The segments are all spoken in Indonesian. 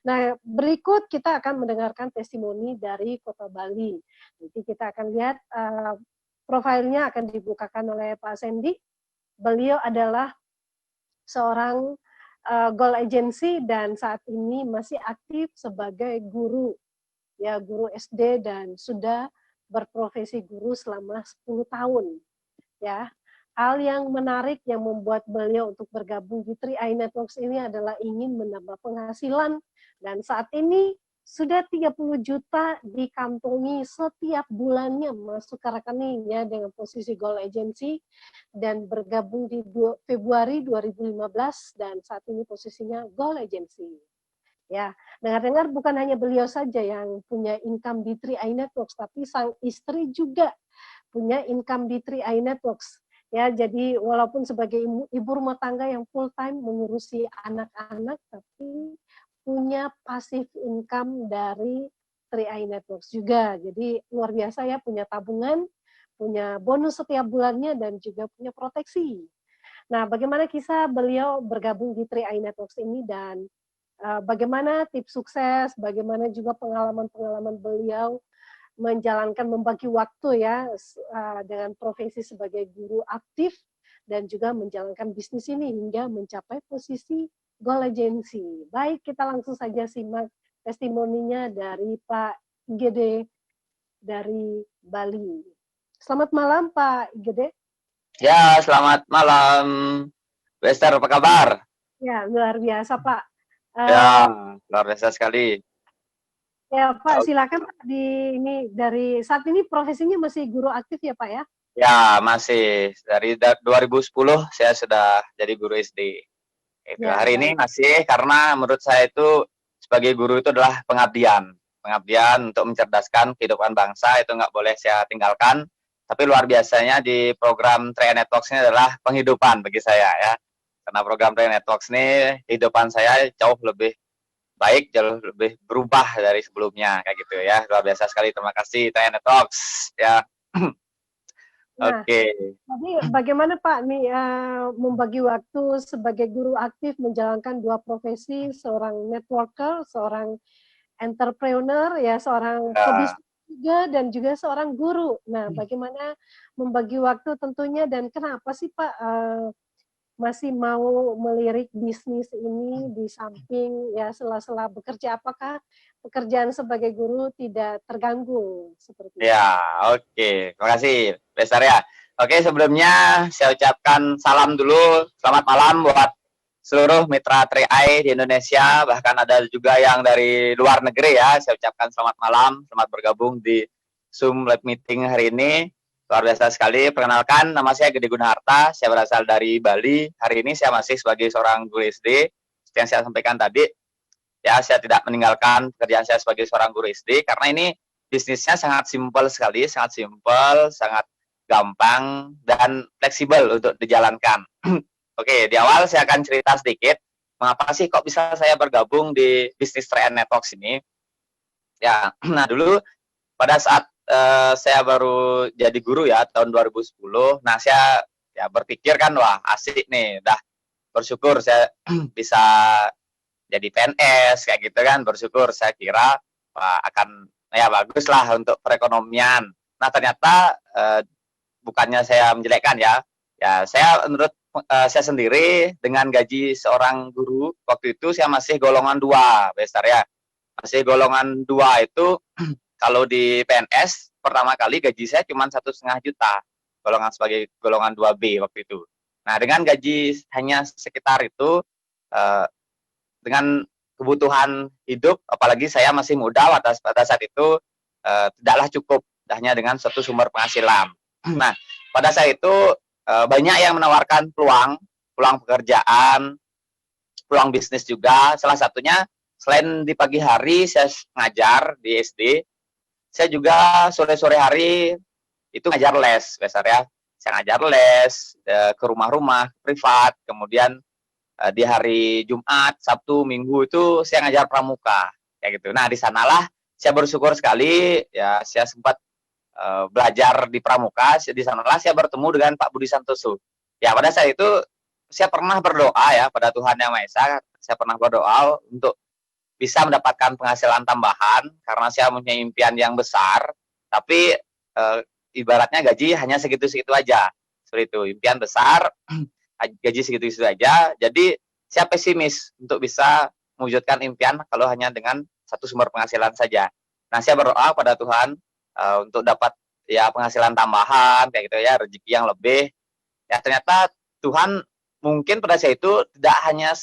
Nah, berikut kita akan mendengarkan testimoni dari Kota Bali. Nanti kita akan lihat profilnya akan dibukakan oleh Pak Sandy. Beliau adalah seorang goal agency dan saat ini masih aktif sebagai guru, ya guru SD dan sudah berprofesi guru selama 10 tahun. Ya, hal yang menarik yang membuat beliau untuk bergabung di 3i Networks ini adalah ingin menambah penghasilan dan saat ini sudah 30 juta dikantongi setiap bulannya masuk ke rekeningnya dengan posisi Goal Agency dan bergabung di Februari 2015 dan saat ini posisinya Goal Agency. Ya, dengar-dengar bukan hanya beliau saja yang punya income di 3i Networks, tapi sang istri juga punya income di 3i Networks. Ya, jadi walaupun sebagai ibu rumah tangga yang full time mengurusi anak-anak, tapi punya passive income dari 3i Networks juga. Jadi luar biasa ya, punya tabungan, punya bonus setiap bulannya, dan juga punya proteksi. Nah, bagaimana kisah beliau bergabung di 3i Networks ini dan bagaimana tips sukses, bagaimana juga pengalaman-pengalaman beliau menjalankan membagi waktu ya dengan profesi sebagai guru aktif dan juga menjalankan bisnis ini hingga mencapai posisi Goal Agency. Baik, kita langsung saja simak testimoninya dari Pak IGD dari Bali. Selamat malam Pak IGD. Ya, selamat malam. Wester, apa kabar? Ya, luar biasa Pak. Ya, luar biasa sekali. Ya Pak, silakan Pak ini dari saat ini profesinya masih guru aktif ya Pak ya? Ya, masih dari 2010 saya sudah jadi guru SD. Ya, Hari ini baik. masih karena menurut saya itu sebagai guru itu adalah pengabdian. Pengabdian untuk mencerdaskan kehidupan bangsa itu nggak boleh saya tinggalkan. Tapi luar biasanya di program 3i Networks ini adalah penghidupan bagi saya ya. Karena program 3i Networks ini kehidupan saya jauh lebih baik, jauh lebih berubah dari sebelumnya kayak gitu ya. Luar biasa sekali, terima kasih 3i Networks ya. Nah, Oke. jadi bagaimana Pak nih membagi waktu sebagai guru aktif menjalankan dua profesi, seorang networker, seorang entrepreneur, ya seorang Ya, pebisnis juga dan juga seorang guru. Nah, bagaimana membagi waktu tentunya dan kenapa sih Pak masih mau melirik bisnis ini di samping ya sela-sela bekerja? Apakah pekerjaan sebagai guru tidak terganggu seperti itu? ya, oke. Terima kasih, Besar ya. Oke, sebelumnya saya ucapkan salam dulu. Selamat malam buat seluruh mitra 3i di Indonesia, bahkan ada juga yang dari luar negeri ya. Saya ucapkan selamat malam, selamat bergabung di Zoom Live Meeting hari ini. Luar biasa sekali. Perkenalkan, nama saya Gede Gunaharta, saya berasal dari Bali. Hari ini saya masih sebagai seorang guru SD. Seperti yang saya sampaikan tadi, ya saya tidak meninggalkan pekerjaan saya sebagai seorang guru SD, karena ini bisnisnya sangat simpel sekali, sangat gampang, dan fleksibel untuk dijalankan. Oke, di awal saya akan cerita sedikit, mengapa sih kok bisa saya bergabung di bisnis 3i Networks ini. Ya, nah dulu pada saat saya baru jadi guru ya tahun 2010, nah saya ya berpikir kan, wah asik nih, dah bersyukur saya bisa jadi PNS kayak gitu kan, bersyukur saya kira wah, akan ya bagus lah untuk perekonomian. Nah ternyata bukannya saya menjelekkan ya, ya saya menurut saya sendiri dengan gaji seorang guru waktu itu saya masih golongan 2, besar ya, masih golongan 2 itu. Kalau di PNS pertama kali gaji saya cuma 1,5 juta, golongan sebagai golongan 2B waktu itu. Nah dengan gaji hanya sekitar itu, dengan kebutuhan hidup, apalagi saya masih muda pada saat itu, tidaklah cukup hanya dengan suatu sumber penghasilan. Nah pada saat itu banyak yang menawarkan peluang pekerjaan, peluang bisnis juga. Salah satunya selain di pagi hari saya ngajar di SD, saya juga sore-sore hari itu ngajar les, besar ya. Saya ngajar les ke rumah-rumah privat, kemudian di hari Jumat, Sabtu, Minggu itu saya ngajar pramuka, kayak gitu. Nah di sanalah saya bersyukur sekali, ya saya sempat belajar di pramuka. Di sanalah saya bertemu dengan Pak Budi Santoso. Ya pada saat itu saya pernah berdoa ya pada Tuhan Yang Maha Esa, saya pernah berdoa untuk bisa mendapatkan penghasilan tambahan karena saya punya impian yang besar, tapi ibaratnya gaji hanya segitu-segitu aja. Seperti itu, impian besar, gaji segitu-segitu aja. Jadi saya pesimis untuk bisa mewujudkan impian kalau hanya dengan satu sumber penghasilan saja. Nah, saya berdoa pada Tuhan untuk dapat ya penghasilan tambahan kayak gitu ya, rezeki yang lebih. Ya ternyata Tuhan mungkin pada saya itu tidak hanya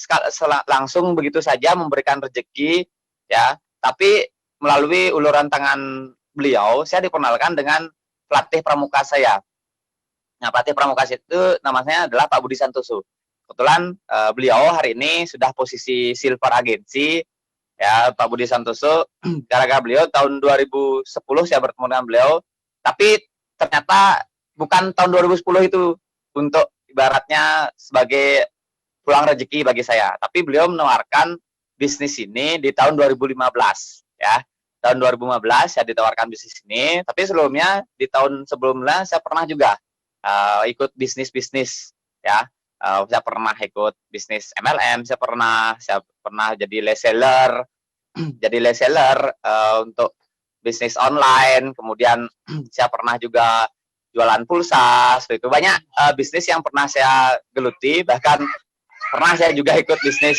langsung begitu saja memberikan rezeki ya, tapi melalui uluran tangan beliau saya dikenalkan dengan pelatih pramuka saya. Nah, pelatih pramuka itu namanya adalah Pak Budi Santoso. Kebetulan beliau hari ini sudah posisi silver agensi ya, Pak Budi Santoso. Gara-gara beliau tahun 2010 saya bertemu dengan beliau, tapi ternyata bukan tahun 2010 itu untuk ibaratnya sebagai pulang rezeki bagi saya, tapi beliau menawarkan bisnis ini di tahun 2015 ya. Tahun 2015 saya ditawarkan bisnis ini, tapi sebelumnya di tahun sebelumnya saya pernah juga ikut bisnis-bisnis ya. Saya pernah ikut bisnis MLM, saya pernah jadi reseller, jadi reseller untuk bisnis online. Kemudian saya pernah juga jualan pulsa, seperti itu. Banyak bisnis yang pernah saya geluti, bahkan pernah saya juga ikut bisnis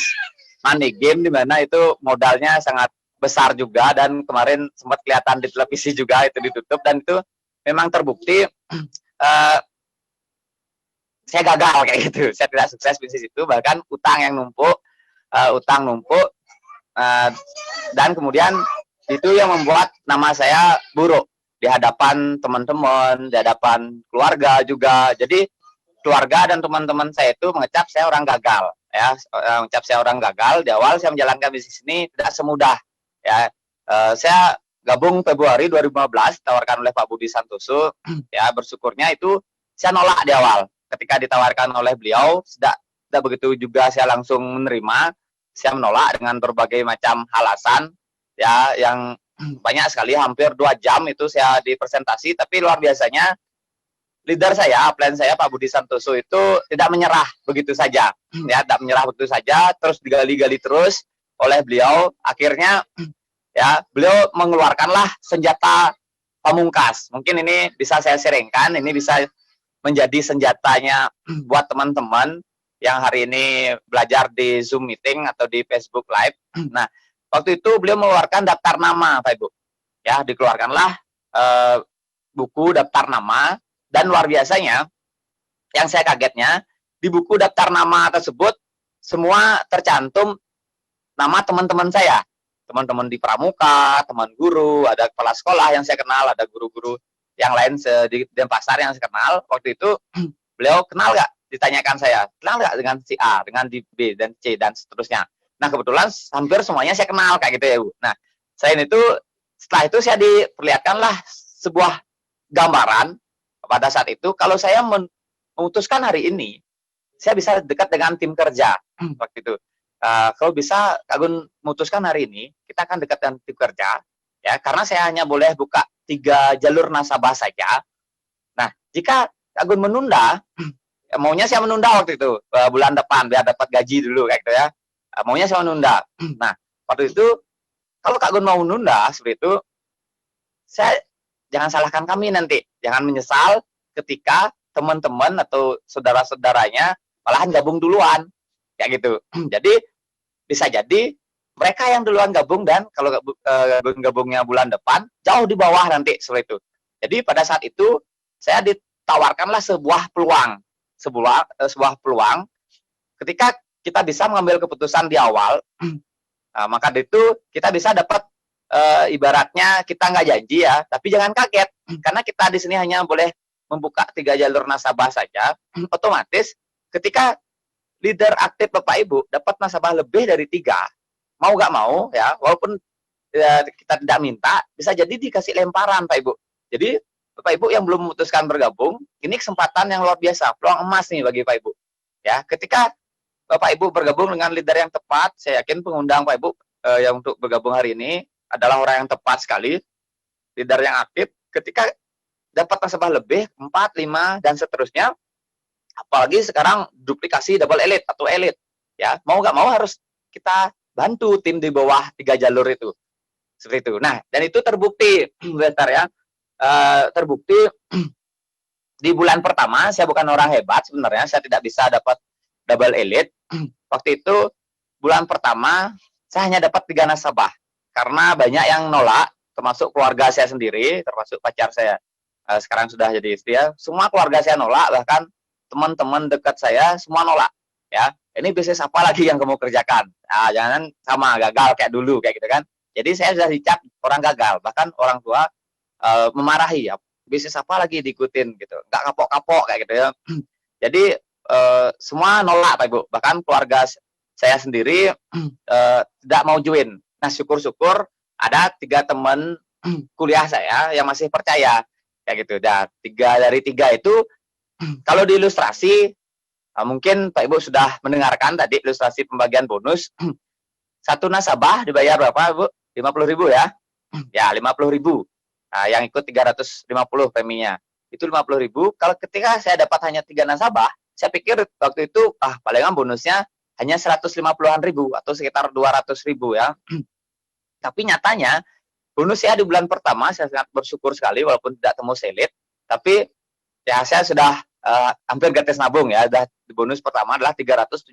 money game di mana itu modalnya sangat besar juga, dan kemarin sempat kelihatan di televisi juga itu ditutup, dan itu memang terbukti saya gagal kayak gitu. Saya tidak sukses bisnis itu, bahkan utang numpuk, dan kemudian itu yang membuat nama saya buruk di hadapan teman-teman, di hadapan keluarga juga. Jadi keluarga dan teman-teman saya itu mengecap saya orang gagal ya, mengecap saya orang gagal. Di awal saya menjalankan bisnis ini tidak semudah ya. Saya gabung Februari 2015 ditawarkan oleh Pak Budi Santoso ya. Bersyukurnya itu saya nolak di awal. Ketika ditawarkan oleh beliau, tidak begitu juga saya langsung menerima. Saya menolak dengan berbagai macam alasan ya, yang banyak sekali, hampir 2 jam itu saya dipresentasi. Tapi luar biasanya leader saya, upline saya Pak Budi Santoso itu tidak menyerah begitu saja ya, tidak menyerah begitu saja, terus digali-gali terus oleh beliau. Akhirnya ya beliau mengeluarkanlah senjata pamungkas. Mungkin ini bisa saya sharingkan, ini bisa menjadi senjatanya buat teman-teman yang hari ini belajar di Zoom meeting atau di Facebook Live. Nah, waktu itu beliau mengeluarkan daftar nama, Pak Ibu. Ya, dikeluarkanlah buku daftar nama, dan luar biasanya yang saya kagetnya, di buku daftar nama tersebut semua tercantum nama teman-teman saya. Teman-teman di pramuka, teman guru, ada kepala sekolah yang saya kenal, ada guru-guru yang lain di Denpasar yang saya kenal. Waktu itu beliau kenal nggak? Ditanyakan saya, kenal nggak dengan si A, dengan di B, dan C, dan seterusnya. Nah, kebetulan hampir semuanya saya kenal kayak gitu ya, Bu. Nah, selain itu, setelah itu saya diperlihatkanlah sebuah gambaran pada saat itu, kalau saya memutuskan hari ini, saya bisa dekat dengan tim kerja. Waktu itu, kalau bisa Kak Gun memutuskan hari ini, kita akan dekat dengan tim kerja, ya, karena saya hanya boleh buka 3 jalur nasabah saja. Nah, jika Kak Gun menunda, maunya saya menunda waktu itu, bulan depan, biar dapat gaji dulu, kayak gitu ya. Maunya saya menunda. Nah, waktu itu, kalau Kak Gun mau menunda, seperti itu, saya jangan salahkan kami nanti. Jangan menyesal ketika teman-teman atau saudara-saudaranya malahan gabung duluan. Kayak gitu. Jadi, bisa jadi mereka yang duluan gabung, dan kalau gabungnya bulan depan, jauh di bawah nanti, seperti itu. Jadi pada saat itu, saya ditawarkanlah sebuah peluang. Sebuah peluang, ketika kita bisa mengambil keputusan di awal, maka itu kita bisa dapat, ibaratnya kita nggak janji ya, tapi jangan kaget, karena kita di sini hanya boleh membuka 3 jalur nasabah saja. Otomatis ketika leader aktif Bapak Ibu dapat nasabah lebih dari 3, mau nggak mau ya, walaupun kita tidak minta, bisa jadi dikasih lemparan Pak Ibu. Jadi Bapak Ibu yang belum memutuskan bergabung, ini kesempatan yang luar biasa, peluang emas nih bagi Pak Ibu. Ya, ketika Bapak Ibu bergabung dengan leader yang tepat, saya yakin pengundang Pak Ibu yang untuk bergabung hari ini adalah orang yang tepat sekali, leader yang aktif. Ketika dapat nasabah lebih 4, 5 dan seterusnya, apalagi sekarang duplikasi double elite atau elite, ya mau nggak mau harus kita bantu tim di bawah 3 jalur itu. Seperti itu. Nah, dan itu terbukti, Besar ya. Terbukti di bulan pertama saya bukan orang hebat sebenarnya, saya tidak bisa dapat double elite. Waktu itu bulan pertama saya hanya dapat 3 nasabah karena banyak yang nolak, termasuk keluarga saya sendiri, termasuk pacar saya. Sekarang sudah jadi istri ya. Semua keluarga saya nolak, bahkan teman-teman dekat saya semua nolak. Ya, ini bisnis apa lagi yang kamu kerjakan? Nah, jangan sama gagal kayak dulu kayak gitu kan. Jadi saya sudah dicap orang gagal, bahkan orang tua memarahi ya, bisnis apa lagi diikutin gitu, nggak kapok-kapok kayak gitu ya. Jadi semua nolak Pak Ibu, bahkan keluarga saya sendiri tidak mau join. Nah, syukur-syukur ada 3 teman kuliah saya yang masih percaya kayak gitu. Dan 3 dari 3 itu kalau di ilustrasi mungkin Pak Ibu sudah mendengarkan tadi ilustrasi pembagian bonus. Satu nasabah dibayar berapa Bu? 50.000 ya. Ya, 50.000. Nah, yang ikut 350 preminya. Itu 50.000. Kalau ketika saya dapat hanya 3 nasabah, saya pikir waktu itu palingan bonusnya hanya 150-an ribu atau sekitar 200.000 ya. Tapi nyatanya bonus saya di bulan pertama saya sangat bersyukur sekali walaupun tidak tembus elite, tapi ya saya sudah hampir gratis nabung ya. Di bonus pertama adalah 317.000.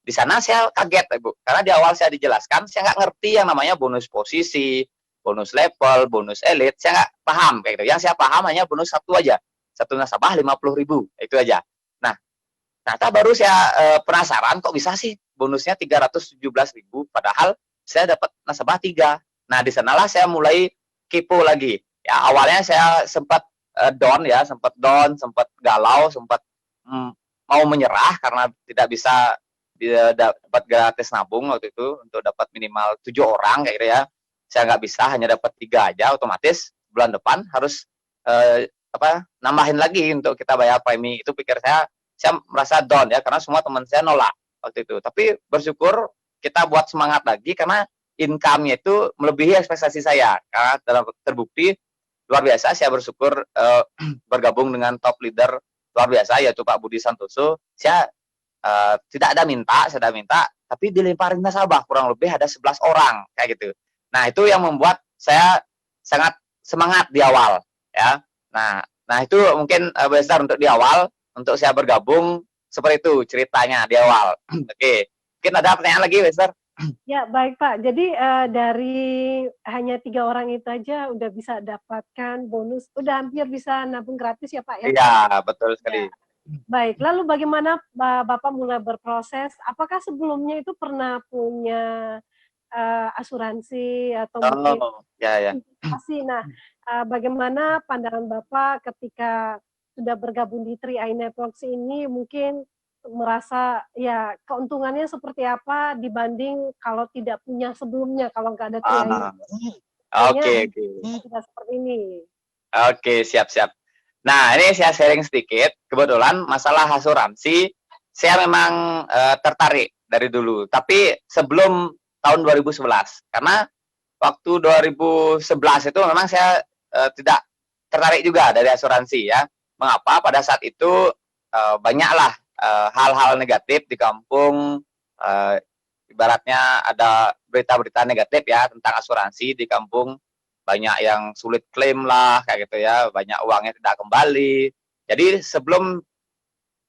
Di sana saya kaget Ibu, karena di awal saya dijelaskan saya nggak ngerti yang namanya bonus posisi, bonus level, bonus elite, saya nggak paham kayak gitu. Yang saya paham hanya bonus satu aja, satu nasabah 50.000, itu aja. Nah, ternyata baru saya penasaran kok bisa sih bonusnya 317.000, padahal saya dapat nasabah 3. Nah, di sanalah saya mulai kepo lagi. Ya, awalnya saya sempat down ya, sempat galau, sempat mau menyerah karena tidak bisa dapat gratis nabung waktu itu untuk dapat minimal 7 orang kayak gitu ya. Saya nggak bisa, hanya dapat 3 aja, otomatis bulan depan harus nambahin lagi untuk kita bayar premi. Itu pikir saya merasa down ya, karena semua teman saya nolak waktu itu. Tapi bersyukur kita buat semangat lagi karena income-nya itu melebihi ekspektasi saya. Karena terbukti luar biasa, saya bersyukur bergabung dengan top leader luar biasa yaitu Pak Budi Santoso. Saya tidak ada minta, tapi dilemparin nasabah kurang lebih ada 11 orang kayak gitu. Nah, itu yang membuat saya sangat semangat di awal ya. Nah itu mungkin besar untuk di awal, untuk saya bergabung seperti itu ceritanya di awal. Oke, mungkin ada pertanyaan lagi besar? Ya, baik Pak. Jadi dari hanya 3 orang itu aja udah bisa dapatkan bonus, udah hampir bisa nabung gratis ya Pak ya? Iya, betul sekali. Ya. Baik, lalu bagaimana Bapak mulai berproses? Apakah sebelumnya itu pernah punya asuransi atau mungkin investasi? Nah, bagaimana pandangan Bapak ketika sudah bergabung di 3i Networks ini, mungkin merasa ya keuntungannya seperti apa dibanding kalau tidak punya sebelumnya, kalau nggak ada 3i? Oke. Tidak seperti ini. Oke, siap. Nah, ini saya sharing sedikit. Kebetulan masalah asuransi, saya memang tertarik dari dulu. Tapi sebelum tahun 2011. Karena waktu 2011 itu memang saya tidak tertarik juga dari asuransi ya. Mengapa? Pada saat itu banyaklah hal-hal negatif di kampung. Ibaratnya ada berita-berita negatif ya tentang asuransi di kampung. Banyak yang sulit klaim lah kayak gitu ya, banyak uangnya tidak kembali. Jadi sebelum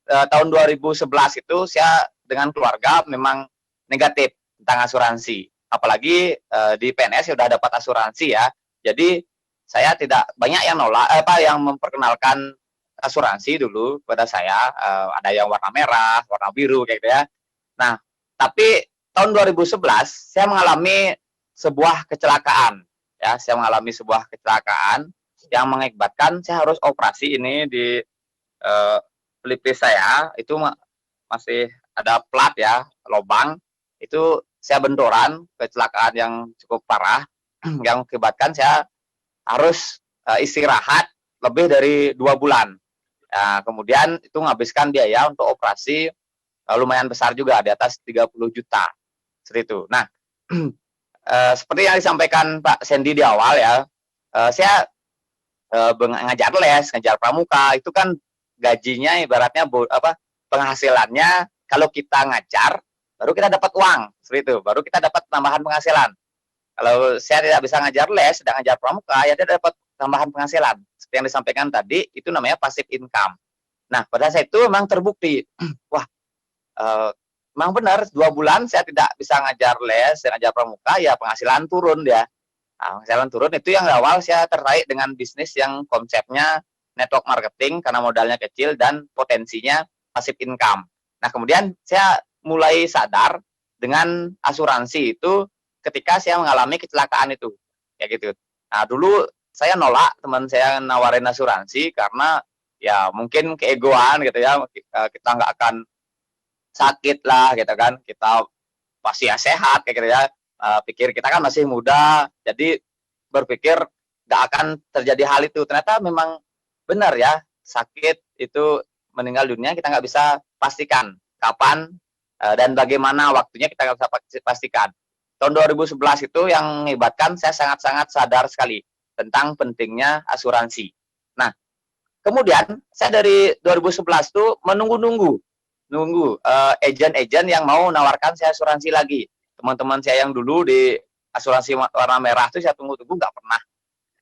tahun 2011 itu saya dengan keluarga memang negatif tentang asuransi. Apalagi di PNS sudah dapat asuransi ya. Jadi saya tidak banyak yang nolak yang memperkenalkan asuransi dulu kepada saya. Ada yang warna merah, warna biru kayak gitu ya. Nah, tapi tahun 2011 saya mengalami sebuah kecelakaan. Ya, saya mengalami sebuah kecelakaan yang mengakibatkan saya harus operasi ini di pelipis saya itu masih ada plat ya, lubang. Itu saya benturan, kecelakaan yang cukup parah yang mengakibatkan saya harus istirahat lebih dari 2 bulan. Nah, kemudian itu menghabiskan biaya untuk operasi lumayan besar juga, di atas 30 juta. Seperti itu. Nah, seperti yang disampaikan Pak Sandy di awal ya, saya ngajar pramuka, itu kan gajinya ibaratnya penghasilannya kalau kita ngajar baru kita dapat uang, seperti itu, baru kita dapat tambahan penghasilan. Kalau saya tidak bisa ngajar les, tidak ngajar pramuka, ya dia dapat tambahan penghasilan. Seperti yang disampaikan tadi, itu namanya passive income. Nah, pada saat itu memang terbukti, wah, memang benar 2 bulan saya tidak bisa ngajar les, saya ngajar pramuka, ya penghasilan turun ya. Nah, penghasilan turun itu yang awal saya tertarik dengan bisnis yang konsepnya network marketing karena modalnya kecil dan potensinya passive income. Nah, kemudian saya mulai sadar dengan asuransi itu ketika saya mengalami kecelakaan itu, ya gitu. Nah, dulu saya nolak teman saya nawarin asuransi karena ya mungkin keegoan gitu ya, kita nggak akan sakit lah gitu kan, kita pasti ya sehat kayak gitu ya, pikir kita kan masih muda, jadi berpikir nggak akan terjadi hal itu. Ternyata memang benar ya, sakit itu meninggal dunia kita nggak bisa pastikan kapan dan bagaimana waktunya kita nggak bisa pastikan. Tahun 2011 itu yang mengibatkan saya sangat-sangat sadar sekali tentang pentingnya asuransi. Nah, kemudian saya dari 2011 tuh nunggu agent-agent yang mau menawarkan saya asuransi lagi. Teman-teman saya yang dulu di asuransi warna merah tuh saya tunggu-tunggu nggak pernah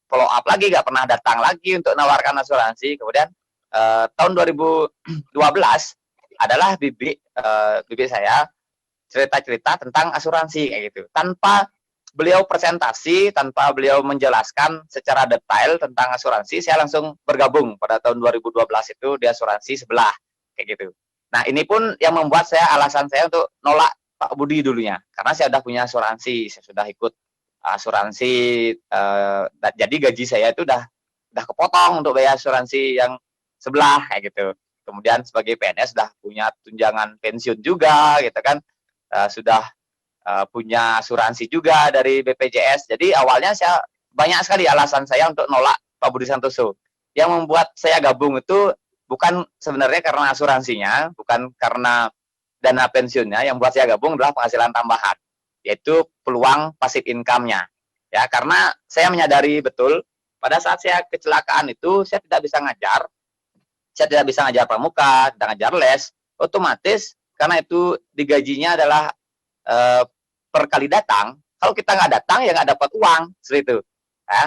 follow up lagi, nggak pernah datang lagi untuk menawarkan asuransi. Kemudian tahun 2012 adalah bibi saya cerita-cerita tentang asuransi kayak gitu. Tanpa beliau presentasi, tanpa beliau menjelaskan secara detail tentang asuransi, saya langsung bergabung pada tahun 2012 itu di asuransi sebelah kayak gitu. Nah, ini pun yang membuat alasan saya untuk nolak Pak Budi dulunya, karena saya sudah punya asuransi, saya sudah ikut asuransi, jadi gaji saya itu udah kepotong untuk bayar asuransi yang sebelah kayak gitu. Kemudian sebagai PNS sudah punya tunjangan pensiun juga gitu kan, sudah punya asuransi juga dari BPJS. Jadi awalnya saya banyak sekali alasan saya untuk nolak Pak Budi Santoso. Yang membuat saya gabung itu bukan sebenarnya karena asuransinya, bukan karena dana pensiunnya. Yang membuat saya gabung adalah penghasilan tambahan, yaitu peluang passive income-nya. Ya, karena saya menyadari betul pada saat saya kecelakaan itu saya tidak bisa ngajar, saya tidak bisa ngajar pramuka, tidak ngajar les, otomatis karena itu digajinya adalah per kali datang. Kalau kita nggak datang ya nggak dapat uang, seperti itu. Ya,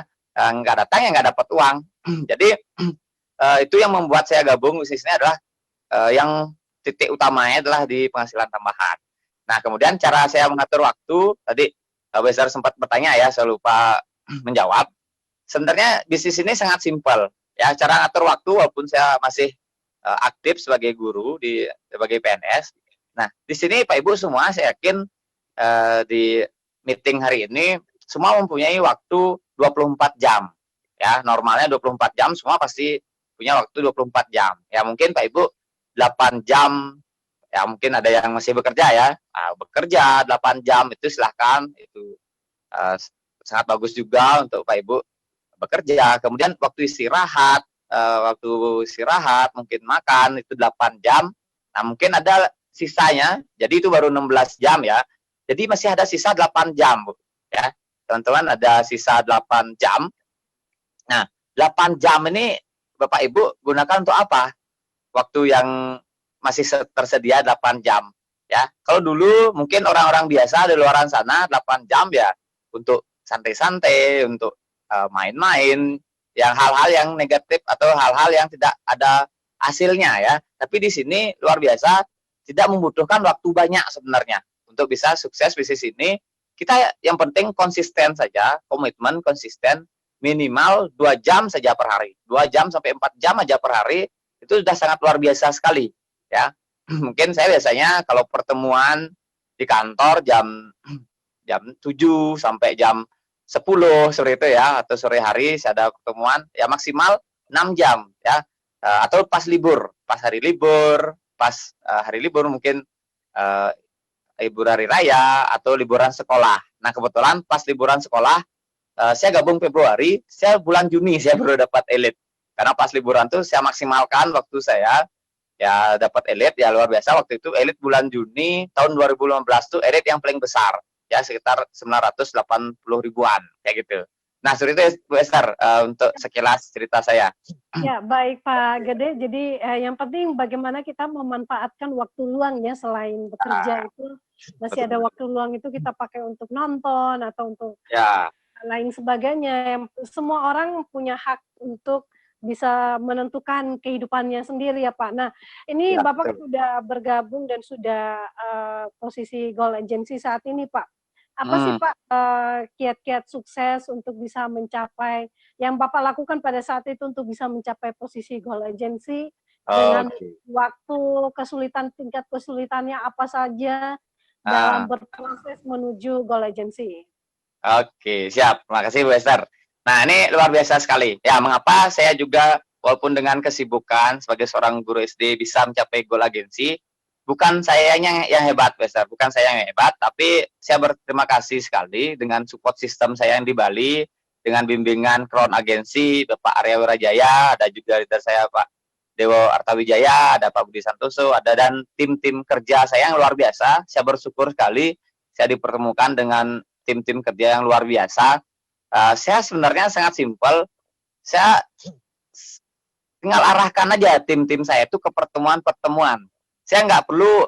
nggak datang ya nggak dapat uang. Jadi itu yang membuat saya gabung bisnisnya adalah yang titik utamanya adalah di penghasilan tambahan. Nah, kemudian cara saya mengatur waktu tadi Besar sempat bertanya ya, saya lupa menjawab. Sebenarnya bisnis ini sangat simpel ya, cara ngatur waktu walaupun saya masih aktif sebagai guru sebagai PNS. Nah, di sini Pak Ibu semua saya yakin di meeting hari ini semua mempunyai waktu 24 jam. Ya, normalnya 24 jam, semua pasti punya waktu 24 jam. Ya, mungkin Pak Ibu 8 jam, ya mungkin ada yang masih bekerja ya. Bekerja 8 jam itu silahkan, itu sangat bagus juga untuk Pak Ibu bekerja. Kemudian waktu istirahat mungkin makan itu 8 jam. Nah, mungkin ada sisanya, jadi itu baru 16 jam ya. Jadi masih ada sisa 8 jam, Bu. Ya. Teman-teman, ada sisa 8 jam. Nah, 8 jam ini Bapak Ibu gunakan untuk apa? Waktu yang masih tersedia 8 jam. Ya. Kalau dulu mungkin orang-orang biasa di luar sana 8 jam ya untuk santai-santai, untuk main-main, yang hal-hal yang negatif atau hal-hal yang tidak ada hasilnya ya. Tapi di sini luar biasa, tidak membutuhkan waktu banyak sebenarnya. Untuk bisa sukses bisnis ini, kita yang penting konsisten saja, komitmen konsisten, minimal 2 jam saja per hari. 2 jam sampai 4 jam aja per hari, itu sudah sangat luar biasa sekali. Ya. Mungkin saya biasanya kalau pertemuan di kantor jam 7 sampai jam 10 seperti itu ya, atau sore hari saya ada pertemuan, ya maksimal 6 jam ya. Atau pas libur, pas hari libur mungkin libur hari raya atau liburan sekolah. Nah, kebetulan pas liburan sekolah saya gabung Februari, saya bulan Juni saya baru dapat elit. Karena pas liburan tuh saya maksimalkan waktu saya ya dapat elit ya luar biasa. Waktu itu elit bulan Juni tahun 2015 tuh elit yang paling besar ya, sekitar 980 ribuan kayak gitu. Nah, seperti itu Bu Esther, untuk sekilas cerita saya. Ya, baik Pak Gede. Jadi yang penting bagaimana kita memanfaatkan waktu luang ya, selain bekerja itu masih ada waktu luang itu kita pakai untuk nonton atau untuk Ya, lain sebagainya. Semua orang punya hak untuk bisa menentukan kehidupannya sendiri ya Pak. Nah, ini ya Bapak betul. sudah bergabung dan sudah posisi Goal Agency saat ini Pak. Apa sih Hmm, Pak kiat-kiat sukses untuk bisa mencapai yang Bapak lakukan pada saat itu untuk bisa mencapai posisi Goal Agency dengan oke. waktu kesulitan, tingkat kesulitannya apa saja dalam Ah, berproses menuju Goal Agency? oke, siap. Terima kasih Bu Esther. Nah, ini luar biasa sekali. Ya, mengapa saya juga walaupun dengan kesibukan sebagai seorang guru SD bisa mencapai goal agensi, bukan saya yang hebat, Bu Esther. Bukan saya yang hebat, tapi saya berterima kasih sekali dengan support sistem saya yang di Bali, dengan bimbingan Crown Agensi, Bapak Arya Wirajaya, ada juga leader saya Pak Dewo Artawijaya, ada Pak Budi Santoso, ada dan tim-tim kerja saya yang luar biasa. Saya bersyukur sekali saya dipertemukan dengan tim-tim kerja yang luar biasa. Saya sebenarnya sangat simpel. Saya tinggal arahkan aja tim-tim saya itu ke pertemuan-pertemuan. Saya nggak perlu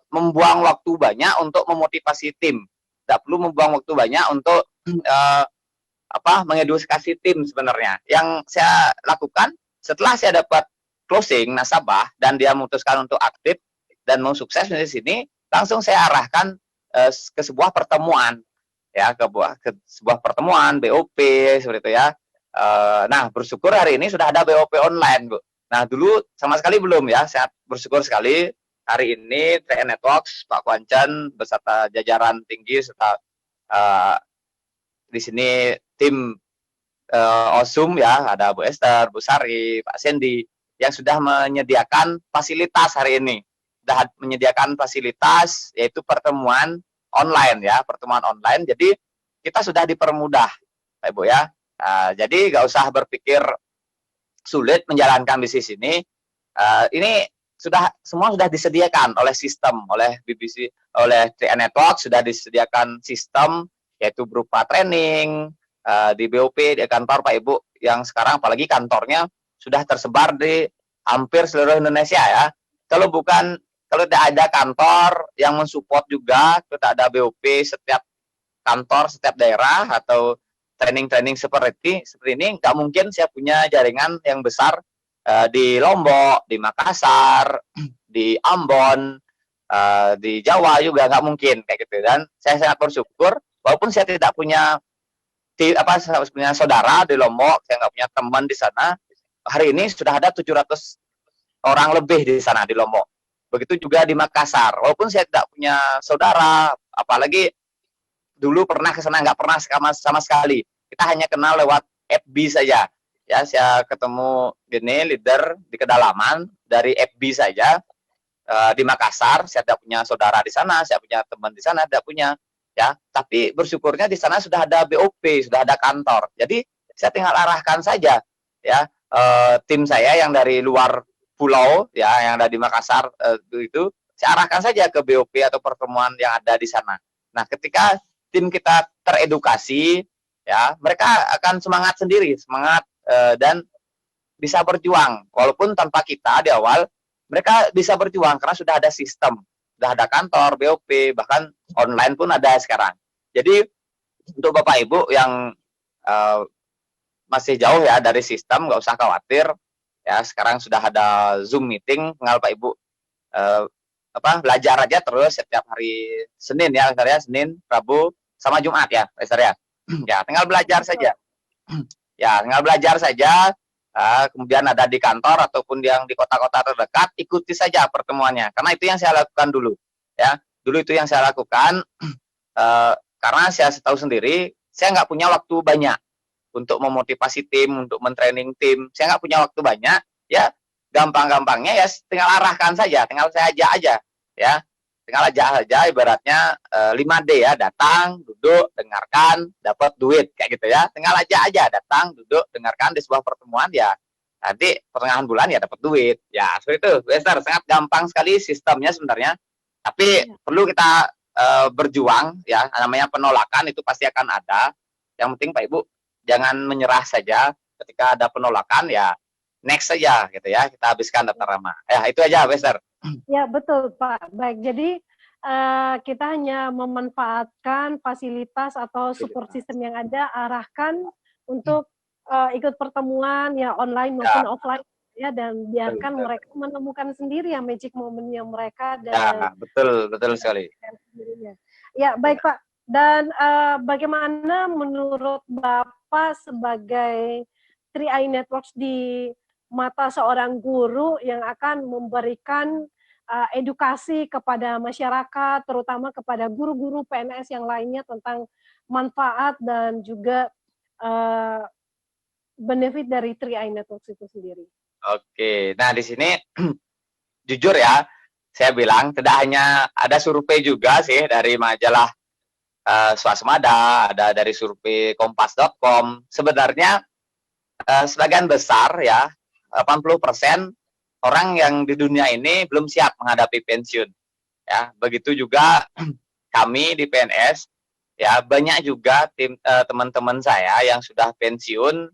membuang waktu banyak untuk memotivasi tim. Nggak perlu membuang waktu banyak untuk mengedukasi tim sebenarnya. Yang saya lakukan setelah saya dapat closing nasabah dan dia memutuskan untuk aktif dan mau sukses di sini, langsung saya arahkan ke sebuah pertemuan ya ke sebuah pertemuan BOP seperti itu ya. Nah, bersyukur hari ini sudah ada BOP online, Bu. Nah, dulu sama sekali belum ya. Saya bersyukur sekali hari ini TN Networks, Pak Kwancan beserta jajaran tinggi serta di sini tim Osum ya, ada Bu Esther, Bu Sari, Pak Sendi yang sudah menyediakan fasilitas hari ini. Sudah menyediakan fasilitas yaitu pertemuan online ya, pertemuan online. Jadi kita sudah dipermudah, Pak Ibu ya. Jadi nggak usah berpikir sulit menjalankan bisnis ini. Ini semua sudah disediakan oleh sistem, oleh BBC, oleh TN Network sudah disediakan sistem yaitu berupa training di BOP di kantor Pak Ibu yang sekarang apalagi kantornya sudah tersebar di hampir seluruh Indonesia ya. Kalau tidak ada kantor yang mensupport juga, tidak ada BOP setiap kantor, setiap daerah atau training-training seperti ini, nggak mungkin saya punya jaringan yang besar di Lombok, di Makassar, di Ambon, di Jawa juga nggak mungkin kayak gitu. Dan saya sangat bersyukur, walaupun saya tidak punya punya saudara di Lombok, saya nggak punya teman di sana. Hari ini sudah ada 700 orang lebih di sana di Lombok. Begitu juga di Makassar. Walaupun saya tidak punya saudara, apalagi dulu pernah ke sana nggak pernah sama sekali. Kita hanya kenal lewat FB saja. Ya, saya ketemu gini leader di kedalaman dari FB saja di Makassar. Saya tidak punya saudara di sana, saya punya teman di sana, tidak punya. Ya, tapi bersyukurnya di sana sudah ada BOP, sudah ada kantor. Jadi saya tinggal arahkan saja, ya tim saya yang dari luar pulau, ya yang ada di Makassar itu saya arahkan saja ke BOP atau pertemuan yang ada di sana. Nah, ketika tim kita teredukasi, ya mereka akan semangat sendiri, semangat dan bisa berjuang. Walaupun tanpa kita di awal, mereka bisa berjuang karena sudah ada sistem, sudah ada kantor, BOP, bahkan online pun ada sekarang. Jadi untuk Bapak Ibu yang masih jauh ya dari sistem, nggak usah khawatir. Ya, sekarang sudah ada Zoom meeting, tinggal Pak Ibu belajar aja terus setiap hari Senin ya, Senin, Rabu, sama Jumat ya, ya. Ya, tinggal belajar saja. Ya, tinggal belajar saja. Kemudian ada di kantor ataupun yang di kota-kota terdekat, ikuti saja pertemuannya. Karena itu yang saya lakukan dulu. Ya, dulu itu yang saya lakukan. Karena saya tahu sendiri, saya nggak punya waktu banyak untuk memotivasi tim, untuk mentraining tim. Saya nggak punya waktu banyak. Ya, gampang-gampangnya ya tinggal arahkan saja, tinggal saya ajak aja. Ya, tinggal ajak aja ibaratnya 5D ya, datang, duduk, dengarkan, dapat duit kayak gitu ya. Tinggal aja datang, duduk, dengarkan di sebuah pertemuan ya. Nanti pertengahan bulan ya dapat duit. Ya, seperti itu. Besar, sangat gampang sekali sistemnya sebenarnya. Tapi perlu kita berjuang ya, namanya penolakan itu pasti akan ada. Yang penting Pak Ibu jangan menyerah saja ketika ada penolakan, ya next saja gitu ya, kita habiskan daftar nama. Ya itu aja Bester. Ya betul Pak. Baik, jadi kita hanya memanfaatkan fasilitas atau support system yang ada, arahkan untuk ikut pertemuan ya online maupun Ya, offline ya, dan betul, biarkan betul. mereka menemukan sendiri ya magic momennya mereka dan Ya, betul, betul sekali. sendirinya. Ya baik Pak. Dan bagaimana menurut Bapak sebagai 3i Networks di mata seorang guru yang akan memberikan edukasi kepada masyarakat, terutama kepada guru-guru PNS yang lainnya tentang manfaat dan juga uh, benefit dari 3i Networks itu sendiri. Oke, nah di sini jujur ya, saya bilang tidak hanya ada survei juga sih dari majalah Swasmada, ada dari survei kompas.com. Sebenarnya sebagian besar ya, 80% orang yang di dunia ini belum siap menghadapi pensiun. Ya, begitu juga kami di PNS, ya banyak juga teman-teman saya yang sudah pensiun,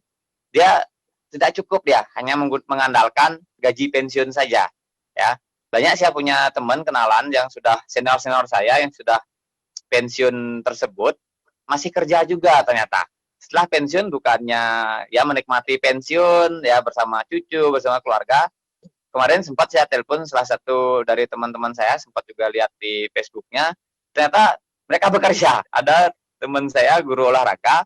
dia tidak cukup ya hanya mengandalkan gaji pensiun saja. Ya, banyak saya punya teman kenalan yang sudah senior-senior saya yang sudah pensiun tersebut masih kerja juga ternyata. Setelah pensiun bukannya ya menikmati pensiun ya bersama cucu, bersama keluarga. Kemarin sempat saya telepon salah satu dari teman-teman saya, sempat juga lihat di Facebooknya, ternyata mereka bekerja. Ada teman saya guru olahraga,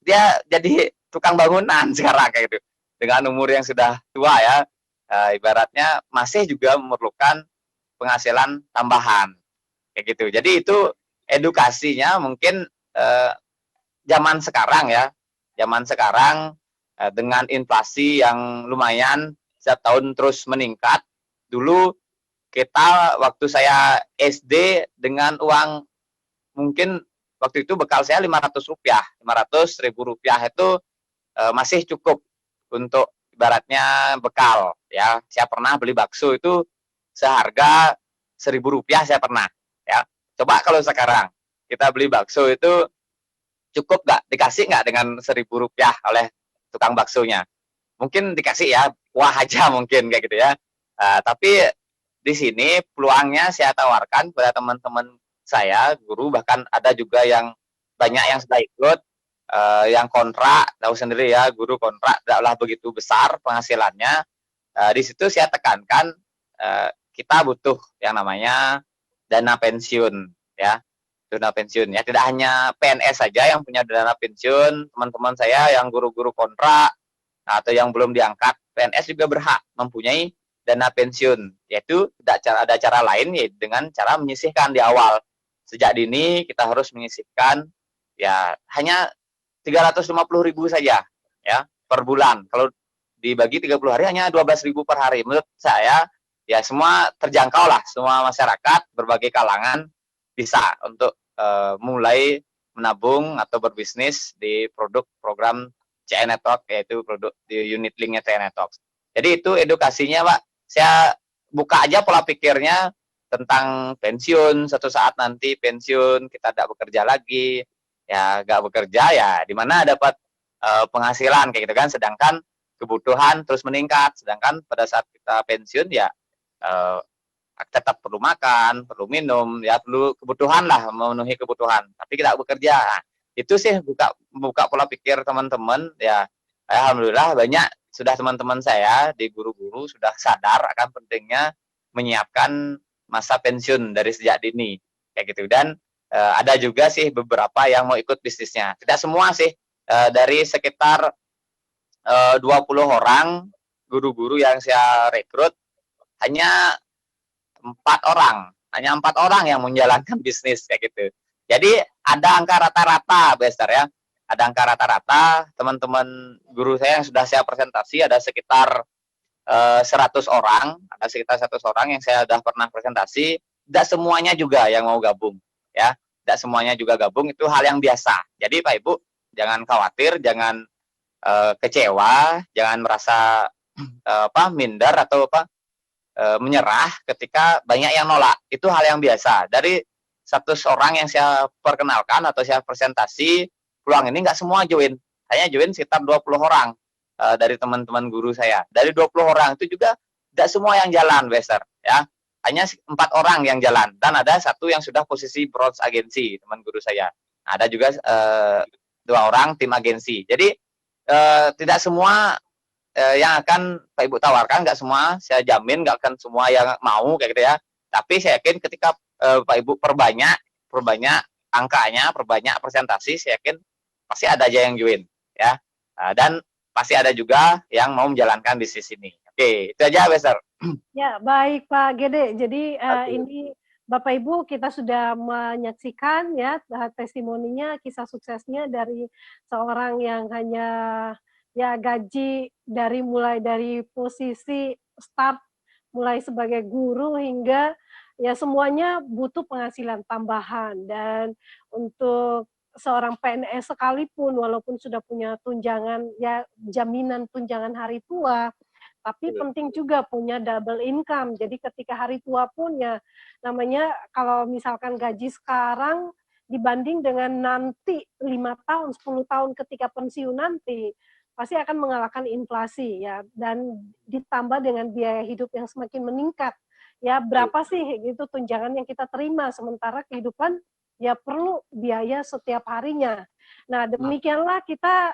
dia jadi tukang bangunan sekarang kayak gitu. Dengan umur yang sudah tua ya, ibaratnya masih juga memerlukan penghasilan tambahan kayak gitu. Jadi itu edukasinya mungkin zaman sekarang ya, zaman sekarang dengan inflasi yang lumayan setiap tahun terus meningkat. Dulu kita waktu saya SD dengan uang mungkin waktu itu bekal saya 500 rupiah, 500.000 rupiah itu masih cukup untuk ibaratnya bekal ya. Saya pernah beli bakso itu seharga 1.000 rupiah saya pernah ya. Coba kalau sekarang kita beli bakso itu cukup nggak, dikasih nggak dengan 1.000 rupiah oleh tukang baksonya? Mungkin dikasih ya, wah aja mungkin kayak gitu ya. Tapi di sini peluangnya saya tawarkan kepada teman-teman saya, guru, bahkan ada juga yang banyak yang sudah ikut, yang kontrak, tahu sendiri ya, guru kontrak tidaklah begitu besar penghasilannya. Di situ saya tekankan kita butuh yang namanya dana pensiun ya, dana pensiun ya. Tidak hanya PNS saja yang punya dana pensiun, teman-teman saya yang guru-guru kontrak atau yang belum diangkat PNS juga berhak mempunyai dana pensiun, yaitu ada cara lain yaitu dengan cara menyisihkan di awal. Sejak dini kita harus menyisihkan ya hanya 350.000 saja ya per bulan. Kalau dibagi 30 hari hanya 12.000 per hari. Menurut saya ya semua terjangkau lah, semua masyarakat berbagai kalangan bisa untuk mulai menabung atau berbisnis di produk program CI Network, yaitu produk di unit linknya CI Network. Jadi itu edukasinya Pak, saya buka aja pola pikirnya tentang pensiun, suatu saat nanti pensiun kita tidak bekerja lagi, ya nggak bekerja ya di mana dapat penghasilan kayak gitu kan, sedangkan kebutuhan terus meningkat, sedangkan pada saat kita pensiun ya tetap perlu makan, perlu minum, ya perlu kebutuhan lah, memenuhi kebutuhan. Tapi kita bekerja. Nah, itu sih buka pola pikir teman-teman ya. Alhamdulillah banyak sudah teman-teman saya di guru-guru sudah sadar akan pentingnya menyiapkan masa pensiun dari sejak dini kayak gitu. Dan ada juga sih beberapa yang mau ikut bisnisnya. Tidak semua sih, dari sekitar 20 orang guru-guru yang saya rekrut hanya 4 orang yang menjalankan bisnis kayak gitu. Jadi ada angka rata-rata, Bester ya. Ada angka rata-rata, teman-teman guru saya yang sudah saya presentasi ada sekitar 100 orang, ada sekitar 100 orang yang saya sudah pernah presentasi. Tidak semuanya juga yang mau gabung, ya. Tidak semuanya juga gabung, itu hal yang biasa. Jadi Pak Ibu jangan khawatir, jangan kecewa, jangan merasa minder atau menyerah ketika banyak yang nolak. Itu hal yang biasa. Dari 100 orang yang saya perkenalkan atau saya presentasi, peluang ini nggak semua join. Hanya join sekitar 20 orang dari teman-teman guru saya. Dari 20 orang itu juga tidak semua yang jalan, Bester, ya. Hanya 4 orang yang jalan, dan ada satu yang sudah posisi bronze agensi, teman guru saya. Ada juga 2 orang tim agensi. Jadi tidak semua yang akan Pak Ibu tawarkan, nggak semua saya jamin nggak akan semua yang mau kayak gitu ya. Tapi saya yakin ketika Pak Ibu perbanyak angkanya, perbanyak presentasi, saya yakin pasti ada aja yang join ya. Dan pasti ada juga yang mau menjalankan bisnis ini. Oke, itu aja, Bester. Ya, baik Pak Gede. Jadi ini Bapak Ibu kita sudah menyaksikan ya testimoninya, kisah suksesnya dari seorang yang hanya ya gaji mulai dari posisi start mulai sebagai guru hingga ya semuanya butuh penghasilan tambahan. Dan untuk seorang PNS sekalipun walaupun sudah punya tunjangan ya jaminan tunjangan hari tua, tapi penting juga punya double income. Jadi ketika hari tua pun ya namanya kalau misalkan gaji sekarang dibanding dengan nanti 5 tahun, 10 tahun ketika pensiun nanti, pasti akan mengalahkan inflasi ya, dan ditambah dengan biaya hidup yang semakin meningkat. Ya berapa sih gitu tunjangan yang kita terima, sementara kehidupan ya perlu biaya setiap harinya. Nah, demikianlah kita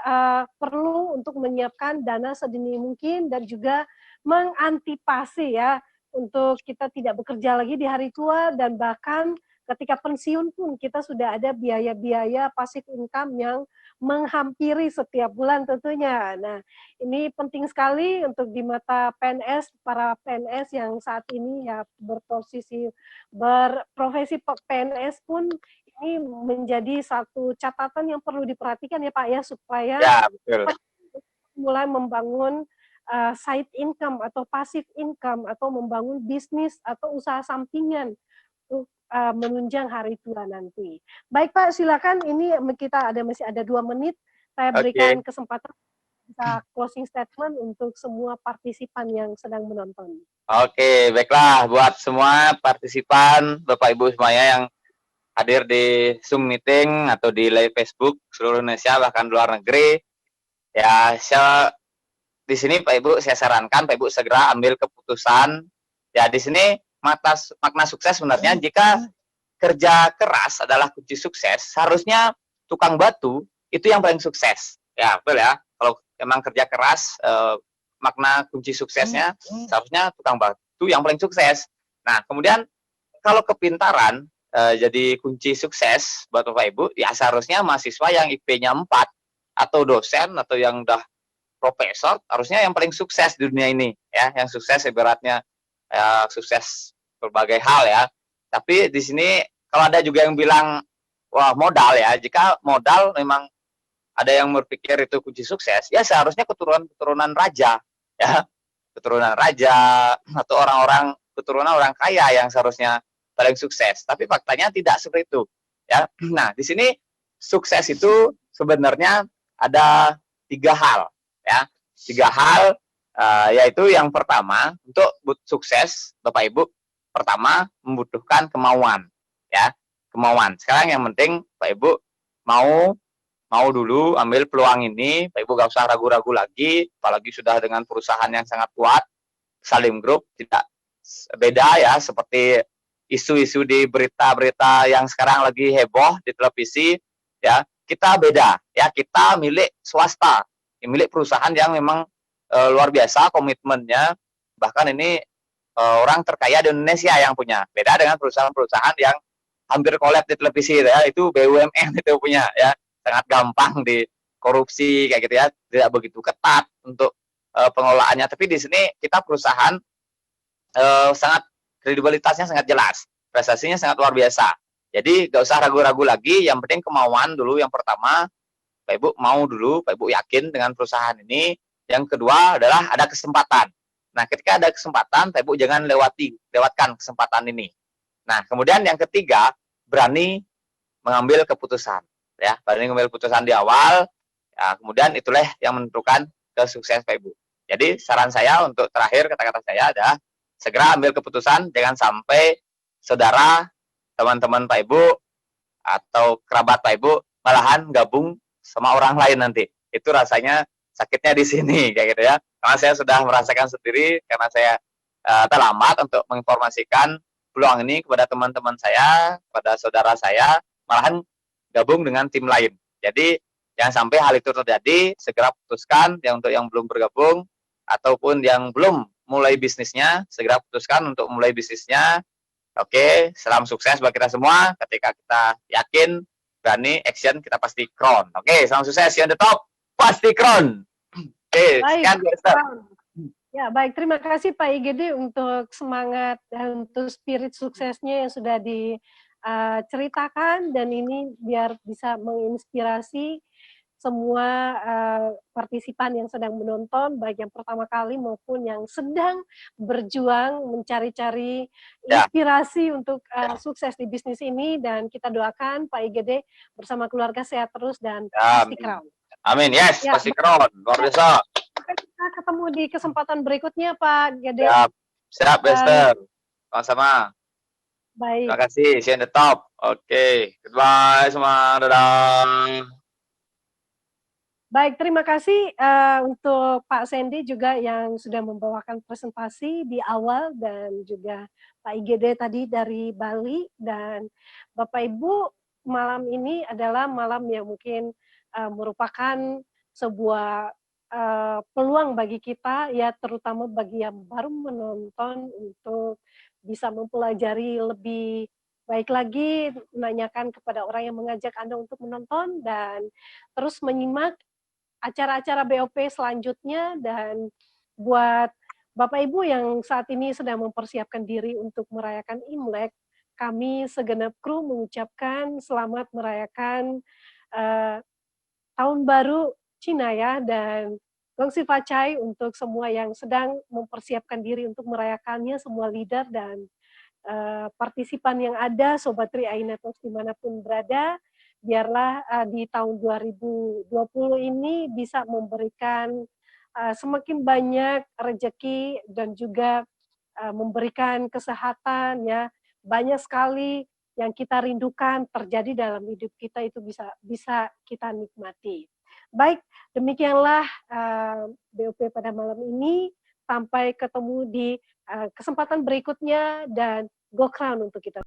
perlu untuk menyiapkan dana sedini mungkin dan juga mengantisipasi ya untuk kita tidak bekerja lagi di hari tua, dan bahkan ketika pensiun pun kita sudah ada biaya-biaya passive income yang menghampiri setiap bulan tentunya. Nah, ini penting sekali untuk di mata PNS, para PNS yang saat ini ya berprofesi PNS pun ini menjadi satu catatan yang perlu diperhatikan ya Pak ya, supaya mulai membangun side income atau passive income atau membangun bisnis atau usaha sampingan untuk menunjang hari tua nanti. Baik Pak, silakan. Ini kita masih ada 2 menit. Saya berikan kesempatan bisa closing statement untuk semua partisipan yang sedang menonton. Oke, baiklah buat semua partisipan, Bapak Ibu semuanya yang hadir di Zoom meeting atau di live Facebook seluruh Indonesia bahkan luar negeri. Ya, di sini Pak Ibu saya sarankan Pak Ibu segera ambil keputusan. Ya, di sini makna sukses sebenarnya jika kerja keras adalah kunci sukses, seharusnya tukang batu itu yang paling sukses. Ya, betul ya. Kalau memang kerja keras, makna kunci suksesnya seharusnya tukang batu yang paling sukses. Nah, kemudian kalau kepintaran jadi kunci sukses buat Bapak Ibu, ya seharusnya mahasiswa yang IP-nya 4 atau dosen atau yang udah profesor harusnya yang paling sukses di dunia ini ya, yang sukses ibaratnya sukses berbagai hal ya. Tapi di sini kalau ada juga yang bilang wah modal ya, jika modal memang ada yang berpikir itu kunci sukses, ya seharusnya keturunan raja ya, keturunan raja atau orang-orang keturunan orang kaya yang seharusnya paling sukses. Tapi faktanya tidak seperti itu ya. Nah, di sini sukses itu sebenarnya ada 3 hal ya. 3 hal yaitu yang pertama, untuk sukses Bapak Ibu, pertama membutuhkan kemauan ya, kemauan. Sekarang yang penting Pak Ibu mau dulu ambil peluang ini. Pak Ibu gak usah ragu-ragu lagi, apalagi sudah dengan perusahaan yang sangat kuat, Salim Group. Tidak beda ya seperti isu-isu di berita-berita yang sekarang lagi heboh di televisi ya. Kita beda ya, kita milik swasta, milik perusahaan yang memang luar biasa komitmennya, bahkan ini orang terkaya di Indonesia yang punya. Beda dengan perusahaan-perusahaan yang hampir kolab di televisi ya, itu BUMN itu punya ya, sangat gampang di korupsi kayak gitu ya, tidak begitu ketat untuk pengelolaannya. Tapi di sini kita perusahaan sangat kredibilitasnya sangat jelas, prestasinya sangat luar biasa. Jadi gak usah ragu-ragu lagi, yang penting kemauan dulu yang pertama. Pak Ibu mau dulu, Pak Ibu yakin dengan perusahaan ini. Yang kedua adalah ada kesempatan. Nah, ketika ada kesempatan, Pak Ibu jangan lewatkan kesempatan ini. Nah, kemudian yang ketiga, berani mengambil keputusan. Ya, berani mengambil keputusan di awal. Ya, kemudian itulah yang menentukan kesuksesan Pak Ibu. Jadi saran saya untuk terakhir, kata-kata saya adalah segera ambil keputusan, jangan sampai saudara, teman-teman Pak Ibu, atau kerabat Pak Ibu malahan gabung sama orang lain nanti. Itu rasanya sakitnya di sini kayak gitu ya. Karena saya sudah merasakan sendiri karena saya terlambat untuk menginformasikan peluang ini kepada teman-teman saya, kepada saudara saya, malahan gabung dengan tim lain. Jadi jangan sampai hal itu terjadi, segera putuskan yang untuk yang belum bergabung ataupun yang belum mulai bisnisnya, segera putuskan untuk mulai bisnisnya. Oke, salam sukses buat kita semua. Ketika kita yakin, berani, action, kita pasti crown. Oke, salam sukses, you on the top, pasti crown. Oke, sekian Esther. Ya, baik. Terima kasih Pak IGD untuk semangat dan untuk spirit suksesnya yang sudah diceritakan, dan ini biar bisa menginspirasi semua partisipan yang sedang menonton, baik yang pertama kali maupun yang sedang berjuang mencari-cari inspirasi untuk sukses di bisnis ini. Dan kita doakan Pak IGD bersama keluarga sehat terus dan pasti crown. Amin, yes, ya, pasti crown. Luar biasa. Kita ketemu di kesempatan berikutnya Pak IGD. Siap, Esther. Sama-sama. Baik. Terima kasih, see you on the top. Oke, goodbye semua, dadah. Baik, terima kasih untuk Pak Sandy juga yang sudah membawakan presentasi di awal, dan juga Pak IGD tadi dari Bali. Dan Bapak Ibu, malam ini adalah malam yang mungkin merupakan sebuah peluang bagi kita, ya terutama bagi yang baru menonton, untuk bisa mempelajari lebih baik lagi, menanyakan kepada orang yang mengajak Anda untuk menonton, dan terus menyimak acara-acara BOP selanjutnya. Dan buat Bapak Ibu yang saat ini sedang mempersiapkan diri untuk merayakan Imlek, kami segenap kru mengucapkan selamat merayakan Tahun Baru Cina ya, dan Gong Xi Fa Cai untuk semua yang sedang mempersiapkan diri untuk merayakannya, semua leader dan partisipan yang ada, Sobat Tri-AI Network dimanapun berada. Biarlah di tahun 2020 ini bisa memberikan semakin banyak rezeki dan juga memberikan kesehatan ya. Banyak sekali yang kita rindukan terjadi dalam hidup kita, itu bisa kita nikmati. Baik, demikianlah BOP pada malam ini. Sampai ketemu di kesempatan berikutnya, dan go crown untuk kita.